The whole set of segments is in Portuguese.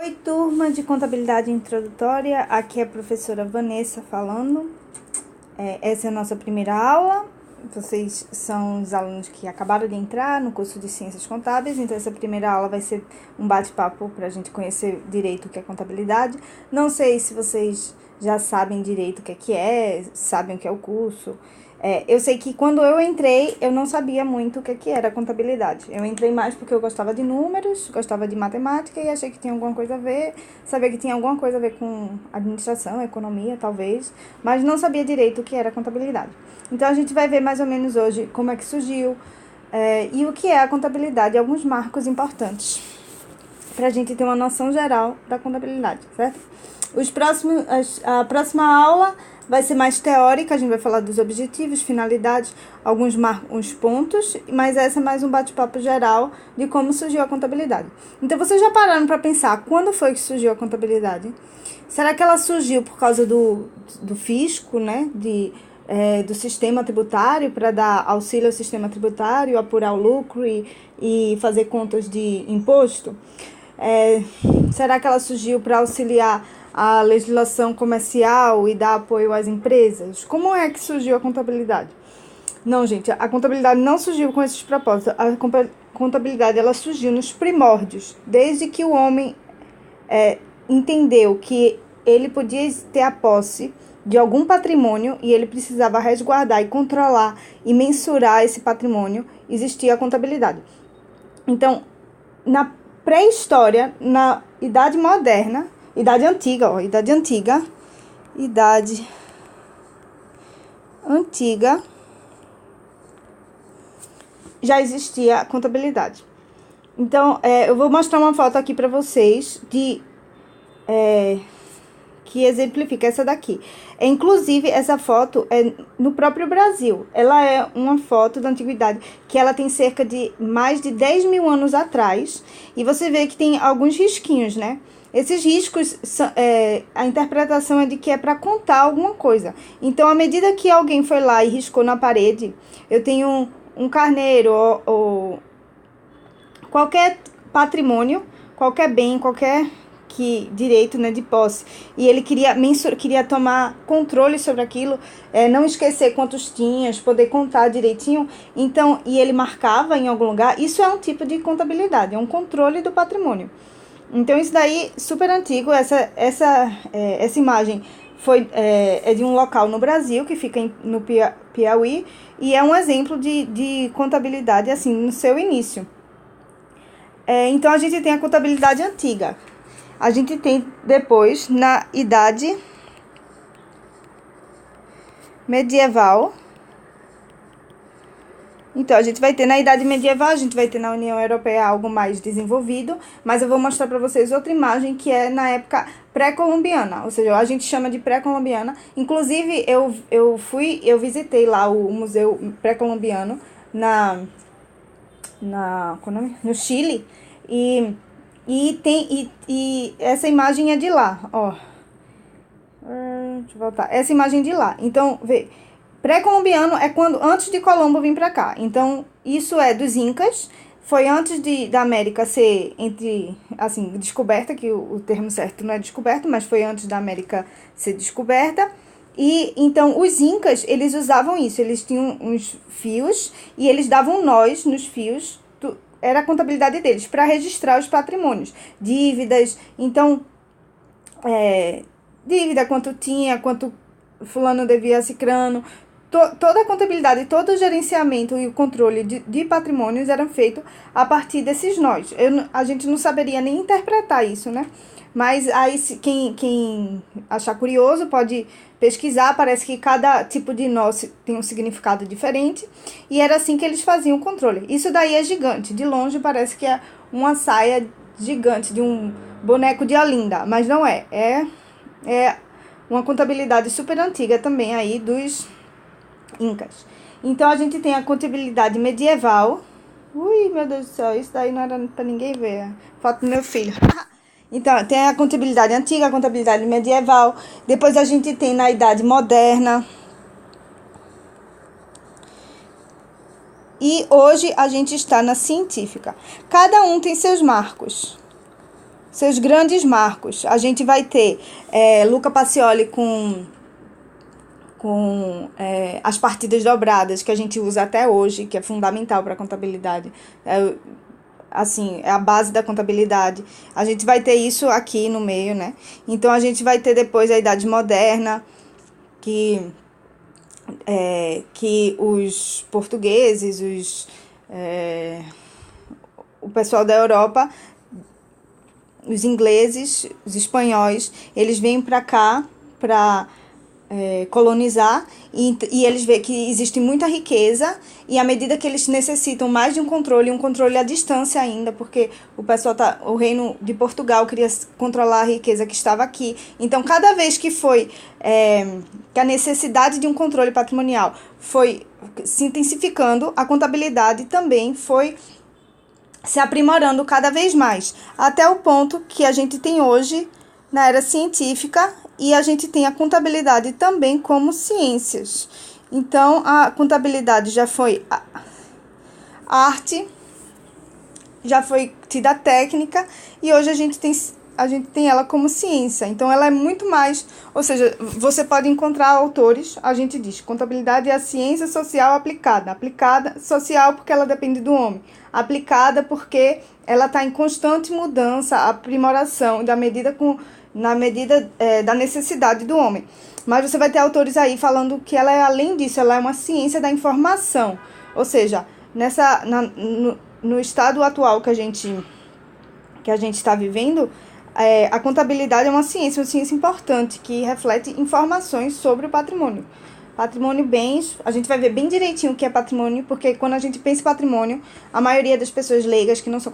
Oi, turma de contabilidade introdutória, aqui é a professora Vanessa falando. Essa é a nossa primeira aula. Vocês são os alunos que acabaram de entrar no curso de Ciências Contábeis, então essa primeira aula vai ser um bate-papo para a gente conhecer direito o que é contabilidade. Não sei se vocês já sabem direito o que é, sabem o que é o curso. Eu sei que quando eu entrei, eu não sabia muito o que era contabilidade. Eu entrei mais porque eu gostava de números, gostava de matemática e achei que tinha alguma coisa a ver, sabia que tinha alguma coisa a ver com administração, economia, talvez, mas não sabia direito o que era contabilidade. Então a gente vai ver mais ou menos hoje como é que surgiu e o que é a contabilidade e alguns marcos importantes para a gente ter uma noção geral da contabilidade, certo? A próxima aula vai ser mais teórica, a gente vai falar dos objetivos, finalidades, uns pontos, mas essa é mais um bate-papo geral de como surgiu a contabilidade. Então, vocês já pararam para pensar quando foi que surgiu a contabilidade? Será que ela surgiu por causa do fisco, né? Do sistema tributário, para dar auxílio ao sistema tributário, apurar o lucro e fazer contas de imposto? Será que ela surgiu para auxiliar a legislação comercial e dar apoio às empresas? Como é que surgiu a contabilidade? Não, gente, a contabilidade não surgiu com esses propósitos. A contabilidade ela surgiu nos primórdios, desde que o homem entendeu que ele podia ter a posse de algum patrimônio e ele precisava resguardar e controlar e mensurar esse patrimônio, existia a contabilidade. Então, na pré-história, na Idade Moderna, Idade Antiga, já existia a contabilidade. Então, eu vou mostrar uma foto aqui para vocês que exemplifica essa daqui. Inclusive, essa foto é no próprio Brasil. Ela é uma foto da antiguidade, que ela tem cerca de mais de 10 mil anos atrás. E você vê que tem alguns risquinhos, né? Esses riscos, a interpretação é de que é para contar alguma coisa. Então, à medida que alguém foi lá e riscou na parede, eu tenho um carneiro ou qualquer patrimônio, qualquer bem, qualquer direito, né, de posse, e ele queria tomar controle sobre aquilo, não esquecer quantos tinha, poder contar direitinho, então, e ele marcava em algum lugar. Isso é um tipo de contabilidade, é um controle do patrimônio. Então, isso daí, super antigo. Essa imagem é de um local no Brasil, que fica no Piauí, e é um exemplo de contabilidade, assim, no seu início. Então, a gente tem a contabilidade antiga. A gente tem depois, na Idade Medieval. Então, a gente vai ter na Idade Medieval, a gente vai ter na União Europeia algo mais desenvolvido, mas eu vou mostrar para vocês outra imagem que é na época pré-colombiana, ou seja, a gente chama de pré-colombiana. Inclusive, eu visitei lá o Museu Pré-Colombiano no Chile, e essa imagem é de lá, ó. Deixa eu voltar. Essa imagem de lá. Então, vê. Pré-colombiano é antes de Colombo vir para cá. Então, isso é dos Incas. Foi antes da América ser descoberta, que o termo certo não é descoberto, mas foi antes da América ser descoberta. E então os Incas, eles usavam isso, eles tinham uns fios e eles davam nós nos fios. Era a contabilidade deles, para registrar os patrimônios, dívidas. Então, dívida, quanto tinha, quanto fulano devia a cicrano. Toda a contabilidade, todo o gerenciamento e o controle de patrimônios eram feitos a partir desses nós. A gente não saberia nem interpretar isso, né? Mas aí, quem achar curioso pode pesquisar. Parece que cada tipo de nó tem um significado diferente. E era assim que eles faziam o controle. Isso daí é gigante. De longe parece que é uma saia gigante de um boneco de Olinda. Mas não é. É uma contabilidade super antiga também aí dos Incas. Então, a gente tem a contabilidade medieval. Ui, meu Deus do céu, isso daí não era pra ninguém ver. Foto do meu filho. Então, tem a contabilidade antiga, a contabilidade medieval. Depois a gente tem na Idade Moderna. E hoje a gente está na científica. Cada um tem seus marcos. seus grandes marcos. A gente vai ter Luca Pacioli com as partidas dobradas, que a gente usa até hoje, que é fundamental para a contabilidade. Assim, é a base da contabilidade. A gente vai ter isso aqui no meio, né? Então, a gente vai ter depois a Idade Moderna, que os portugueses, o pessoal da Europa, os ingleses, os espanhóis, eles vêm para cá para colonizar e eles veem que existe muita riqueza e à medida que eles necessitam mais de um controle à distância ainda, porque o reino de Portugal queria controlar a riqueza que estava aqui. Então, cada vez que que a necessidade de um controle patrimonial foi se intensificando, a contabilidade também foi se aprimorando cada vez mais, até o ponto que a gente tem hoje na era científica e a gente tem a contabilidade também como ciências. Então, a contabilidade já foi arte, já foi tida técnica e hoje a gente tem ela como ciência. Então, ela é muito mais, ou seja, você pode encontrar autores, a gente diz, contabilidade é a ciência social aplicada. Aplicada social porque ela depende do homem. Aplicada porque ela está em constante mudança, aprimoração, na medida da necessidade do homem. Mas você vai ter autores aí falando que ela é, além disso, ela é uma ciência da informação. Ou seja, no estado atual que a gente está vivendo, a contabilidade é uma ciência importante, que reflete informações sobre o patrimônio. Patrimônio, bens, a gente vai ver bem direitinho o que é patrimônio, porque quando a gente pensa em patrimônio, a maioria das pessoas leigas, que não são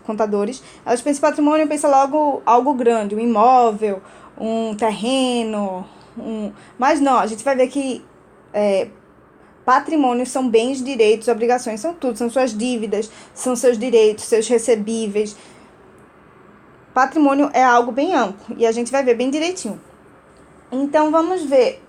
contadores, elas pensam em patrimônio, pensa logo algo grande, um imóvel, um terreno, mas não, a gente vai ver que patrimônio são bens, direitos, obrigações, são tudo, são suas dívidas, são seus direitos, seus recebíveis. Patrimônio é algo bem amplo, e a gente vai ver bem direitinho. Então, vamos ver.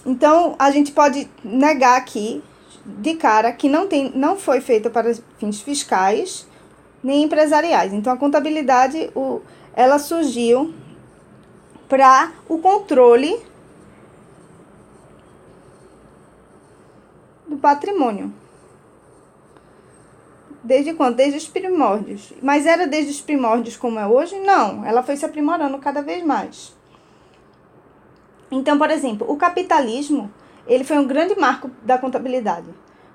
Então, a gente pode negar aqui, de cara, que não foi feita para fins fiscais nem empresariais. Então, a contabilidade, ela surgiu para o controle do patrimônio. Desde quando? Desde os primórdios. Mas era desde os primórdios como é hoje? Não, ela foi se aprimorando cada vez mais. Então, por exemplo, o capitalismo, ele foi um grande marco da contabilidade,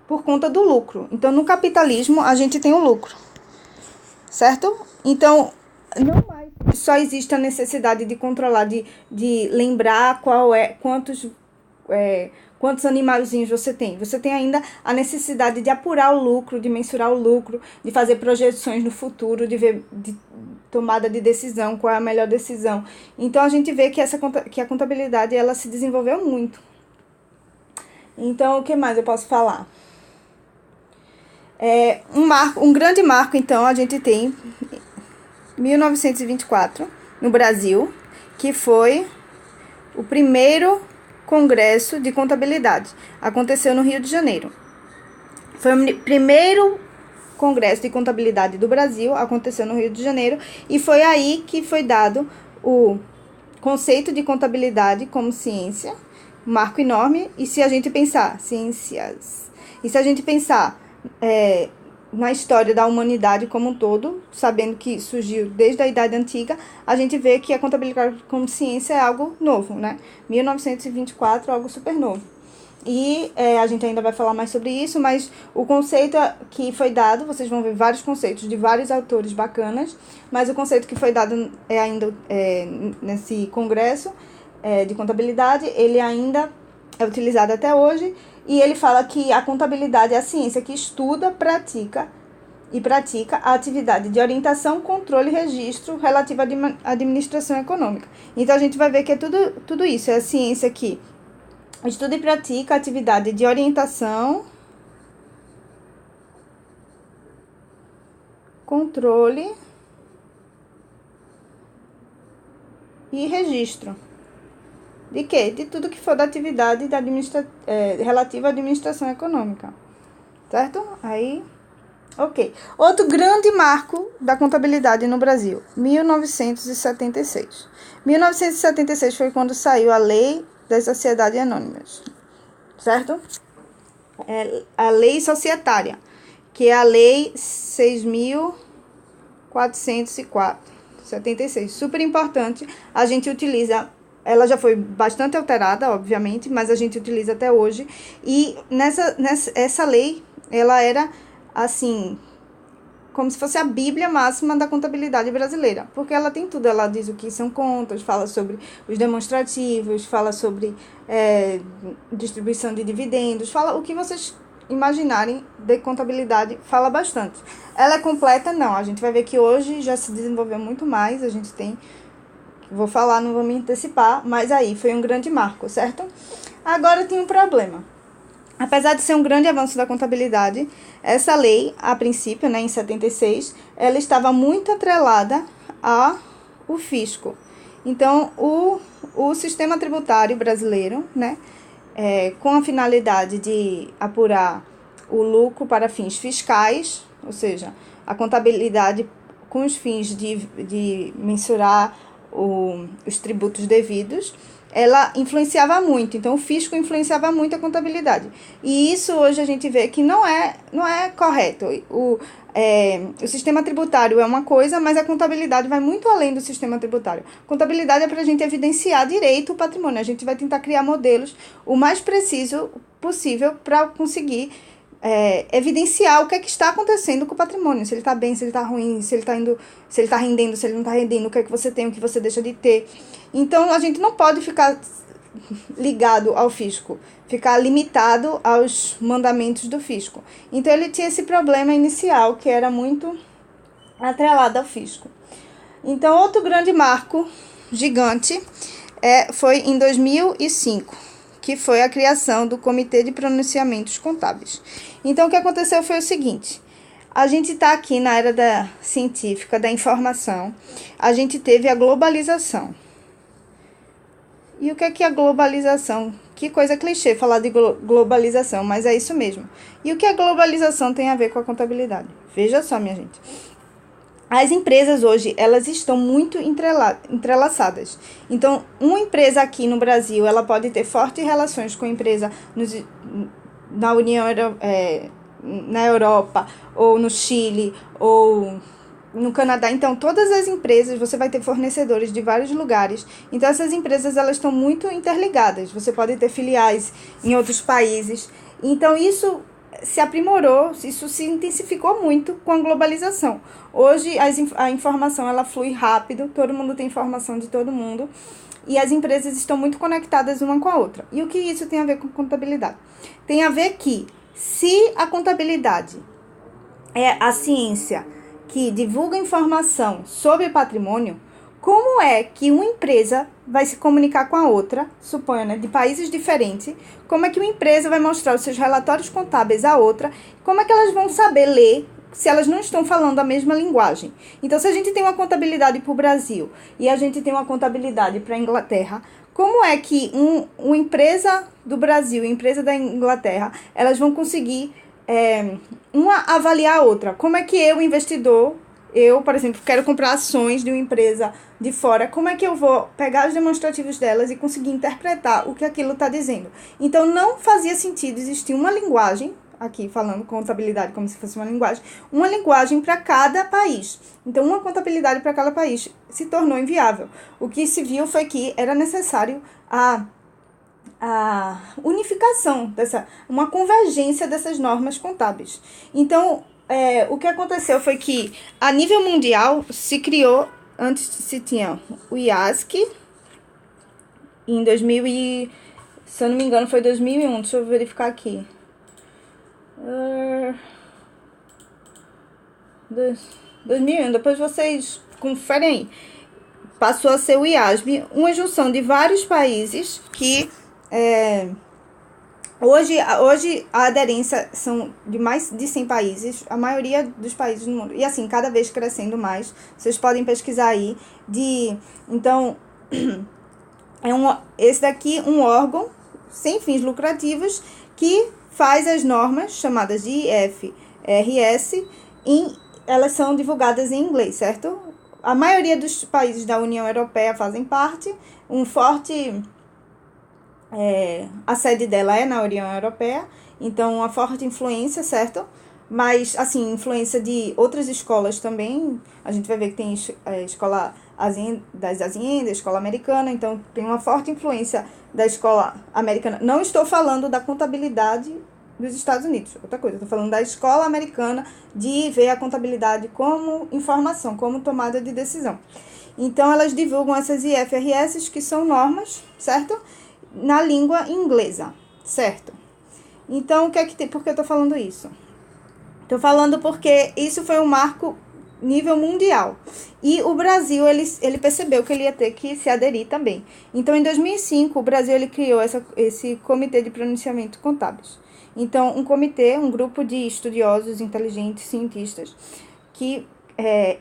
por conta do lucro. Então, no capitalismo, a gente tem o lucro, certo? Então, não mais só existe a necessidade de controlar, de lembrar quantos animalzinhos você tem. Você tem ainda a necessidade de apurar o lucro, de mensurar o lucro, de fazer projeções no futuro, de ver tomada de decisão, qual é a melhor decisão. Então, a gente vê que a contabilidade, ela se desenvolveu muito. Então, o que mais eu posso falar? Um grande marco, então, a gente tem 1924, no Brasil, que foi o primeiro Congresso de Contabilidade. Aconteceu no Rio de Janeiro. Foi o primeiro Congresso de Contabilidade do Brasil, aconteceu no Rio de Janeiro, e foi aí que foi dado o conceito de contabilidade como ciência, um marco enorme. E se a gente pensar, na história da humanidade como um todo, sabendo que surgiu desde a Idade Antiga, a gente vê que a contabilidade como ciência é algo novo, né? 1924, algo super novo. E a gente ainda vai falar mais sobre isso, mas o conceito que foi dado, vocês vão ver vários conceitos de vários autores bacanas, mas o conceito que foi dado nesse congresso de contabilidade, ele ainda é utilizado até hoje, e ele fala que a contabilidade é a ciência que estuda, pratica a atividade de orientação, controle e registro relativa à administração econômica. Então, a gente vai ver que é tudo isso, é a ciência que estuda e pratica a atividade de orientação, controle e registro. De quê? De tudo que for da atividade relativa à administração econômica. Certo? Aí, Ok. Outro grande marco da contabilidade no Brasil, 1976. 1976 foi quando saiu a Lei das Sociedades Anônimas, certo? A Lei Societária, que é a Lei 6.404, 76. Super importante. A gente utiliza, ela já foi bastante alterada, obviamente, mas a gente utiliza até hoje. E essa lei, ela era assim, como se fosse a Bíblia máxima da contabilidade brasileira, porque ela tem tudo, ela diz o que são contas, fala sobre os demonstrativos, fala sobre distribuição de dividendos, fala o que vocês imaginarem de contabilidade, fala bastante. Ela é completa? Não, a gente vai ver que hoje já se desenvolveu muito mais, a gente tem, vou falar, não vou me antecipar, mas aí foi um grande marco, certo? Agora tem um problema. Apesar de ser um grande avanço da contabilidade, essa lei, a princípio, em 76, ela estava muito atrelada ao fisco. Então, o sistema tributário brasileiro, com a finalidade de apurar o lucro para fins fiscais, ou seja, a contabilidade com os fins de mensurar os tributos devidos, ela influenciava muito, então o fisco influenciava muito a contabilidade. E isso hoje a gente vê que não é correto. O sistema tributário é uma coisa, mas a contabilidade vai muito além do sistema tributário. Contabilidade é para a gente evidenciar direito o patrimônio. A gente vai tentar criar modelos o mais preciso possível para conseguir evidenciar o que é que está acontecendo com o patrimônio, se ele está bem, se ele está ruim, se ele está rendendo, se ele não está rendendo, o que é que você tem, o que você deixa de ter. Então, a gente não pode ficar ligado ao fisco, ficar limitado aos mandamentos do fisco. Então, ele tinha esse problema inicial, que era muito atrelado ao fisco. Então, outro grande marco gigante foi em 2005, que foi a criação do Comitê de Pronunciamentos Contábeis. Então, o que aconteceu foi o seguinte: a gente está aqui na era científica, da informação, a gente teve a globalização. E o que é a globalização? Que coisa clichê falar de globalização, mas é isso mesmo. E o que a globalização tem a ver com a contabilidade? Veja só, minha gente. As empresas hoje, elas estão muito entrelaçadas. Então, uma empresa aqui no Brasil, ela pode ter fortes relações com a empresa na União na Europa, ou no Chile, ou no Canadá. Então, todas as empresas, você vai ter fornecedores de vários lugares. Então, essas empresas, elas estão muito interligadas. Você pode ter filiais em outros países. Então, isso se aprimorou, isso se intensificou muito com a globalização. Hoje, a informação, ela flui rápido, todo mundo tem informação de todo mundo, e as empresas estão muito conectadas uma com a outra. E o que isso tem a ver com contabilidade? Tem a ver que, se a contabilidade é a ciência que divulga informação sobre patrimônio, como é que uma empresa vai se comunicar com a outra, suponha, de países diferentes, como é que uma empresa vai mostrar os seus relatórios contábeis à outra, como é que elas vão saber ler se elas não estão falando a mesma linguagem? Então, se a gente tem uma contabilidade para o Brasil e a gente tem uma contabilidade para a Inglaterra, como é que uma empresa do Brasil e uma empresa da Inglaterra, elas vão conseguir uma avaliar a outra? Como é que eu, investidor, por exemplo, quero comprar ações de uma empresa de fora, como é que eu vou pegar os demonstrativos delas e conseguir interpretar o que aquilo está dizendo? Então, não fazia sentido existir uma linguagem, aqui falando contabilidade como se fosse uma linguagem para cada país. Então, uma contabilidade para cada país se tornou inviável. O que se viu foi que era necessário a unificação, uma convergência dessas normas contábeis. Então, o que aconteceu foi que, a nível mundial, se criou, antes se tinha o IASC, em 2000 se eu não me engano foi 2001, deixa eu verificar aqui. 2001, depois vocês conferem aí. Passou a ser o IASB, uma junção de vários países que hoje a aderência são de mais de 100 países, a maioria dos países no mundo, e assim, cada vez crescendo mais. Vocês podem pesquisar aí. Então, esse daqui um órgão sem fins lucrativos que faz as normas chamadas de IFRS, elas são divulgadas em inglês, certo? A maioria dos países da União Europeia fazem parte, a sede dela é na União Europeia, então uma forte influência, certo? Mas, assim, influência de outras escolas também, a gente vai ver que tem escola das Aziendas, escola americana, então tem uma forte influência da escola americana. Não estou falando da contabilidade dos Estados Unidos, outra coisa, estou falando da escola americana de ver a contabilidade como informação, como tomada de decisão. Então, elas divulgam essas IFRS, que são normas, certo? Na língua inglesa, certo? Então, por que eu estou falando isso? Estou falando porque isso foi um marco nível mundial. E o Brasil, ele percebeu que ele ia ter que se aderir também. Então, em 2005, o Brasil ele criou esse Comitê de Pronunciamento Contábeis. Então, um grupo de estudiosos, inteligentes, cientistas, que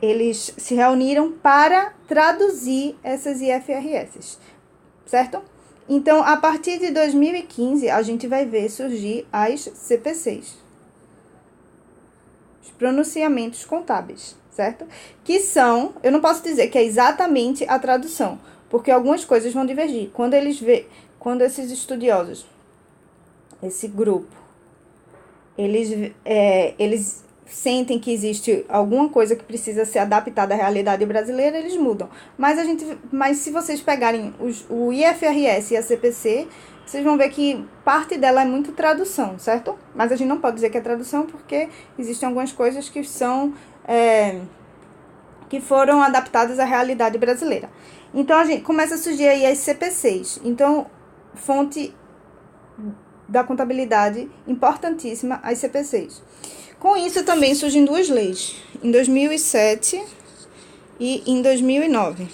eles se reuniram para traduzir essas IFRS, certo? Então, a partir de 2015, a gente vai ver surgir as CPCs. Os pronunciamentos contábeis, certo? Que são, eu não posso dizer que é exatamente a tradução, porque algumas coisas vão divergir. Quando esses estudiosos, esse grupo, eles sentem que existe alguma coisa que precisa ser adaptada à realidade brasileira, eles mudam. Mas se vocês pegarem o IFRS e a CPC, vocês vão ver que parte dela é muito tradução, certo? Mas a gente não pode dizer que é tradução porque existem algumas coisas que que foram adaptadas à realidade brasileira. Então, a gente começa a surgir aí as CPCs. Então, fonte da contabilidade importantíssima, as CPCs. Com isso, também surgem duas leis, em 2007 e em 2009.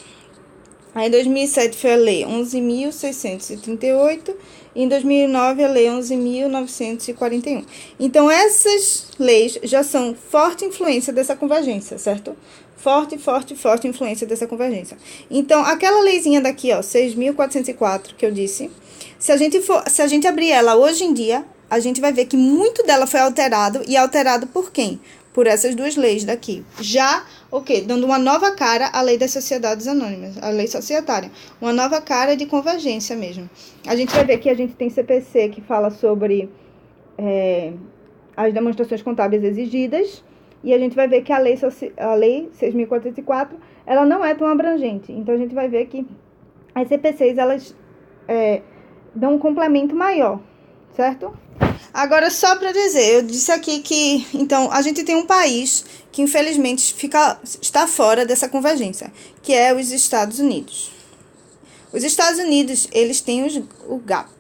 Aí, em 2007 foi a Lei 11.638 e em 2009 a Lei 11.941. Então, essas leis já são forte influência dessa convergência, certo? Forte influência dessa convergência. Então, aquela leizinha daqui, 6.404, que eu disse, se a gente abrir ela hoje em dia, a gente vai ver que muito dela foi alterado, e alterado por quem? Por essas duas leis daqui. Já, dando uma nova cara à lei das sociedades anônimas, a lei societária. Uma nova cara de convergência mesmo. A gente vai ver que a gente tem CPC que fala sobre as demonstrações contábeis exigidas, e a gente vai ver que a lei 6.404, ela não é tão abrangente. Então, a gente vai ver que as CPCs, elas dão um complemento maior, certo? Agora, só para dizer, eu disse aqui que, então, a gente tem um país que, infelizmente, está fora dessa convergência, que é os Estados Unidos. Os Estados Unidos, eles têm o GAP,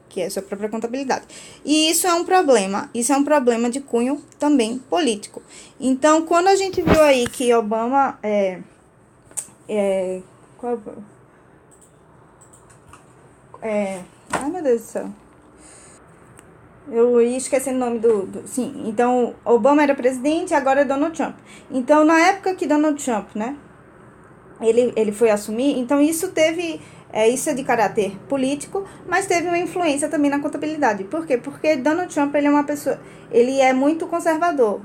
que é a sua própria contabilidade. E isso é um problema de cunho também político. Então, quando a gente viu aí que Obama ai, meu Deus do céu. Eu ia esquecendo o nome Sim, então, Obama era presidente e agora é Donald Trump. Então, na época que Donald Trump, né, ele foi assumir, então isso teve... isso é de caráter político, mas teve uma influência também na contabilidade. Por quê? Porque Donald Trump, ele é uma pessoa... Ele é muito conservador.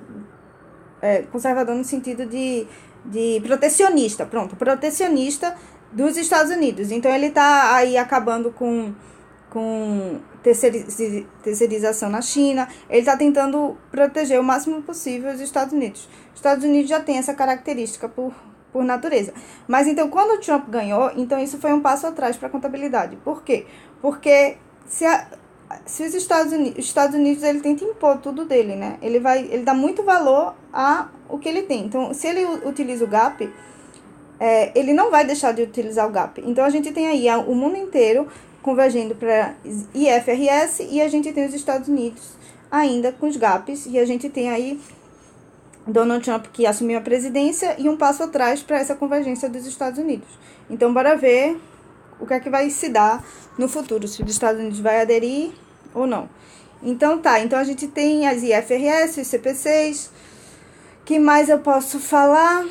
Conservador no sentido de protecionista. Pronto, protecionista dos Estados Unidos. Então, ele está aí acabando com terceirização na China. Ele está tentando proteger o máximo possível os Estados Unidos. Os Estados Unidos já tem essa característica por natureza. Mas, então, quando o Trump ganhou, então isso foi um passo atrás para a contabilidade. Por quê? Porque se os Estados Unidos, ele tenta impor tudo dele, né? Ele dá muito valor ao que ele tem. Então, se ele utiliza o GAP, ele não vai deixar de utilizar o GAP. Então, a gente tem aí o mundo inteiro convergendo para IFRS e a gente tem os Estados Unidos ainda com os GAPs, e a gente tem aí Donald Trump, que assumiu a presidência, e um passo atrás para essa convergência dos Estados Unidos. Então, bora ver o que é que vai se dar no futuro, se os Estados Unidos vai aderir ou não. Então, então a gente tem as IFRS, os CPCs. Que mais eu posso falar?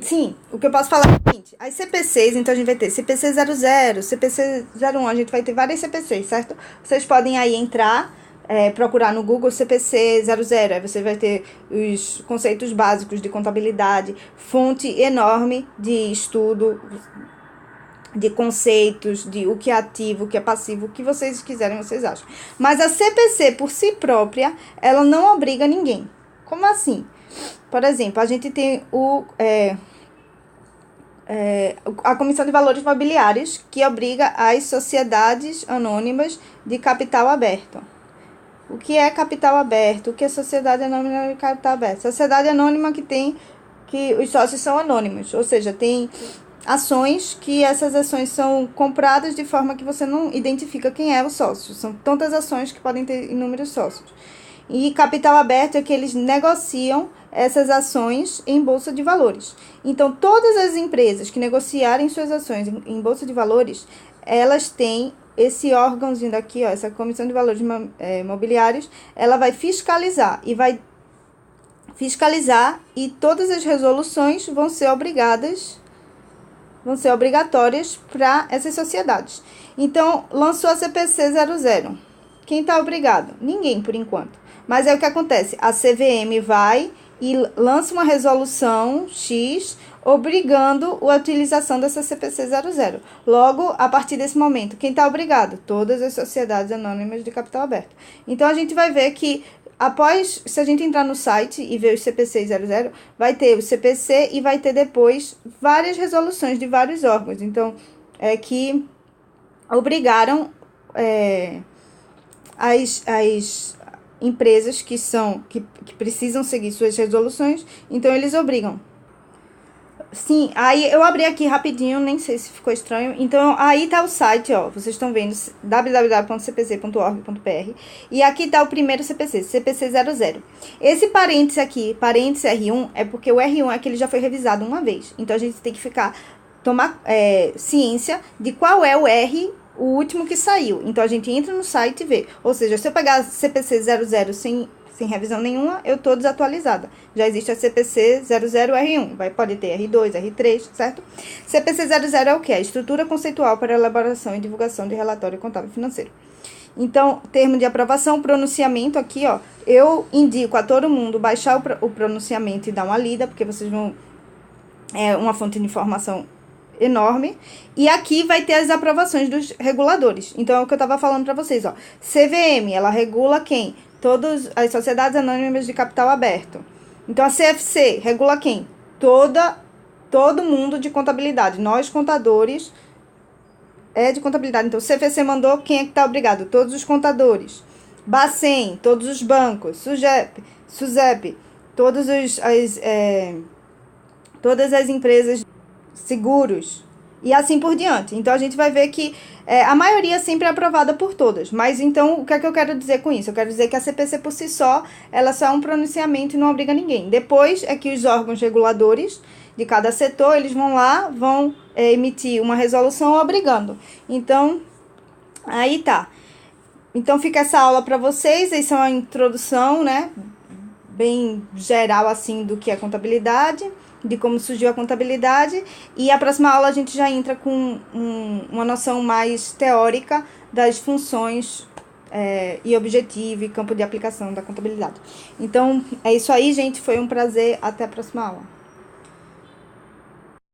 Sim, o que eu posso falar é o seguinte: as CPCs, então a gente vai ter CPC 00, CPC 01, a gente vai ter várias CPCs, certo? Vocês podem aí entrar procurar no Google CPC 00, aí você vai ter os conceitos básicos de contabilidade, fonte enorme de estudo, de conceitos, de o que é ativo, o que é passivo, o que vocês quiserem, vocês acham. Mas a CPC, por si própria, ela não obriga ninguém. Como assim? Por exemplo, a gente tem a Comissão de Valores Mobiliários, que obriga as sociedades anônimas de capital aberto. O que é capital aberto? O que é sociedade anônima de capital aberto? Sociedade anônima que os sócios são anônimos, ou seja, tem ações que essas ações são compradas de forma que você não identifica quem é o sócio. São tantas ações que podem ter inúmeros sócios. E capital aberto é que eles negociam essas ações em bolsa de valores. Então, todas as empresas que negociarem suas ações em bolsa de valores, elas têm esse órgãozinho daqui, ó, essa Comissão de Valores Mobiliários, ela vai fiscalizar e todas as resoluções vão ser obrigatórias para essas sociedades. Então, lançou a CPC 00. Quem está obrigado? Ninguém, por enquanto. Mas é o que acontece. A CVM vai e lança uma resolução X obrigando a utilização dessa CPC 00. Logo, a partir desse momento, quem está obrigado? Todas as sociedades anônimas de capital aberto. Então, a gente vai ver que se a gente entrar no site e ver os CPC 00, vai ter o CPC e vai ter depois várias resoluções de vários órgãos. Então, que obrigaram as empresas que precisam seguir suas resoluções, então eles obrigam. Sim, aí eu abri aqui rapidinho, nem sei se ficou estranho. Então, aí tá o site, ó, vocês estão vendo, www.cpc.org.br. E aqui tá o primeiro CPC, CPC 00. Esse parênteses aqui, parênteses R1, é porque o R1 é que ele já foi revisado uma vez. Então, a gente tem que tomar ciência de qual é o R, o último que saiu. Então, a gente entra no site e vê. Ou seja, se eu pegar CPC 00 sem revisão nenhuma, eu tô desatualizada. Já existe a CPC 00R1, pode ter R2, R3, certo? CPC 00 é o que? A estrutura conceitual para elaboração e divulgação de relatório contábil financeiro. Então, termo de aprovação, pronunciamento aqui, ó, eu indico a todo mundo baixar o pronunciamento e dar uma lida, porque vocês vão... É uma fonte de informação enorme. E aqui vai ter as aprovações dos reguladores. Então, é o que eu tava falando para vocês, ó. CVM, ela regula quem? Todas as sociedades anônimas de capital aberto. Então, a CFC regula quem? Todo mundo de contabilidade. Nós, contadores, de contabilidade. Então, o CFC mandou, quem é que está obrigado? Todos os contadores. Bacen, todos os bancos. SUSEP, todas as empresas, seguros. E assim por diante. Então, a gente vai ver que a maioria sempre é aprovada por todas. Mas, então, o que é que eu quero dizer com isso? Eu quero dizer que a CPC, por si só, ela só é um pronunciamento e não obriga ninguém. Depois, é que os órgãos reguladores de cada setor, eles vão emitir uma resolução obrigando. Então, aí tá. Então, fica essa aula para vocês. Essa é uma introdução, né? Bem geral, assim, do que é contabilidade, de como surgiu a contabilidade, e a próxima aula a gente já entra com uma noção mais teórica das funções e objetivo e campo de aplicação da contabilidade. Então, é isso aí, gente, foi um prazer, até a próxima aula.